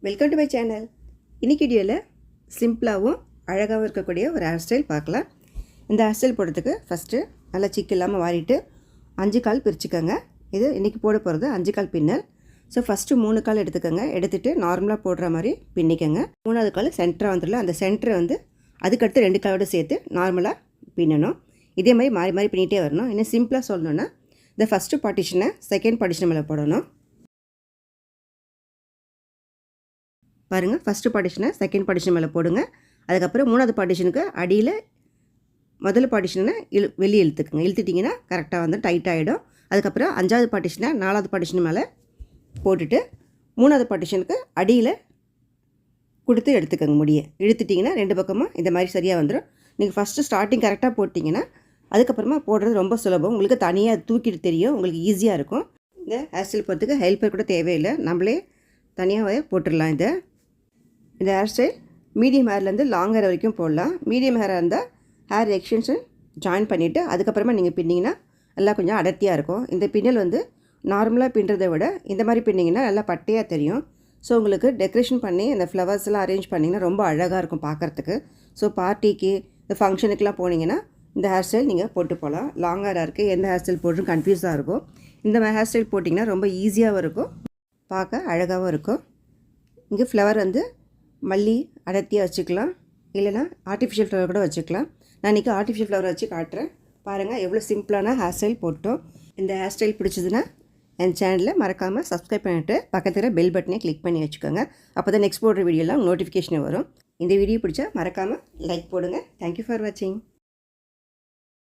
Welcome to my channel. இன்றைக்கி வீடியோவில் சிம்பிளாகவும் அழகாகவும் இருக்கக்கூடிய ஒரு ஹேர் ஸ்டைல் பார்க்கலாம். இந்த ஹேர் ஸ்டைல் போடுறதுக்கு ஃபஸ்ட்டு நல்லா சிக்கு இல்லாமல் வாரிட்டு 5 கால் பிரிச்சுக்கோங்க. இது இன்றைக்கி போட போகிறது 5 கால் பின்னல். ஸோ ஃபஸ்ட்டு 3 கால் எடுத்துக்கோங்க. எடுத்துகிட்டு நார்மலாக போடுற மாதிரி பின்னிக்கோங்க. 3வது கால் சென்டராக வந்துடல, அந்த சென்டரை வந்து அதுக்கடுத்து 2 காலோடு சேர்த்து நார்மலாக பின்னணும். இதே மாதிரி மாறி மாறி பின்னிகிட்டே வரணும். இன்னும் சிம்பிளாக சொல்லணுன்னா இந்த ஃபஸ்ட்டு பார்ட்டிஷனை செகண்ட் பார்ட்டிஷன் மேலே போடணும். பாருங்கள், ஃபஸ்ட்டு பார்ட்டிஷனை செகண்ட் பார்ட்டிஷன் மேலே போடுங்க. அதுக்கப்புறம் 3வது பார்ட்டிஷனுக்கு அடியில் முதல் பார்ட்டிஷனை வெளியே இழுத்துக்குங்க. இழுத்துட்டிங்கன்னா கரெக்டாக வந்து டைட் ஆகிடும். அதுக்கப்புறம் 5வது பார்ட்டிஷனை 4வது பார்ட்டிஷன் மேலே போட்டுட்டு 3வது பார்ட்டிஷனுக்கு அடியில் கொடுத்து எடுத்துக்கோங்க. முடிய இழுத்துட்டிங்கன்னா 2 பக்கமாக இந்த மாதிரி சரியாக வந்துடும். நீங்கள் ஃபஸ்ட்டு ஸ்டார்டிங் கரெக்டாக போட்டிங்கன்னா அதுக்கப்புறமா போடுறது ரொம்ப சுலபம். உங்களுக்கு தனியாக தூக்கிட்டு தெரியும், உங்களுக்கு ஈஸியாக இருக்கும். இந்த ஹேர் ஸ்டைல் போகிறதுக்கு ஹெல்ப்பர் கூட தேவையில்லை, நம்மளே தனியாக போட்டுடலாம். இந்த ஹேர் ஸ்டைல் மீடியம் ஹேர்லேருந்து லாங் ஹேர் வரைக்கும் போடலாம். மீடியம் ஹேராக இருந்தால் ஹேர் எக்ஸ்டென்ஷன் ஜாயின் பண்ணிவிட்டு அதுக்கப்புறமா நீங்கள் பின்னிங்கன்னா நல்லா கொஞ்சம் அடர்த்தியாக இருக்கும். இந்த பின்னல் வந்து நார்மலாக பின்னுறதை விட இந்த மாதிரி பின்னிங்கன்னா நல்லா பட்டையாக தெரியும். ஸோ உங்களுக்கு டெக்கரேஷன் பண்ணி இந்த ஃப்ளவர்ஸ்லாம் அரேஞ்ச் பண்ணிங்கன்னா ரொம்ப அழகாக இருக்கும் பார்க்குறதுக்கு. ஸோ பார்ட்டிக்கு இந்த ஃபங்க்ஷனுக்குலாம் போனீங்கன்னா இந்த ஹேர் ஸ்டைல் நீங்கள் போட்டு போகலாம். லாங் ஹேராக இருக்குது, எந்த ஹேர் ஸ்டைல் போட்டும் கன்ஃபியூஸாக இருக்கும். இந்த மாதிரி ஹேர் ஸ்டைல் போட்டிங்கன்னா ரொம்ப ஈஸியாகவும் இருக்கும், பார்க்க அழகாகவும் இருக்கும். இங்கே ஃப்ளவர் வந்து மல்லி அடர்த்தியாக வச்சுக்கலாம், இல்லைனா ஆர்டிஃபிஷியல் ஃப்ளவர் கூட வச்சுக்கலாம். நான் இன்றைக்கி ஆர்டிஃபிஷியல் ஃப்ளவர் வச்சு காட்டுறேன். பாருங்கள் எவ்வளோ சிம்பிளான ஹேர் ஸ்டைல் போட்டோம். இந்த ஹேர் ஸ்டைல் பிடிச்சதுன்னா என் சேனலில் மறக்காமல் சப்ஸ்கிரைப் பண்ணிவிட்டு பக்கத்தில் பெல் பட்டனை கிளிக் பண்ணி வச்சுக்கோங்க. அப்போ தான் நெக்ஸ்ட் போடுற வீடியோலாம் நோட்டிஃபிகேஷன் வரும். இந்த வீடியோ பிடிச்சா மறக்காமல் லைக் போடுங்க. தேங்க்யூ ஃபார் வாட்சிங்.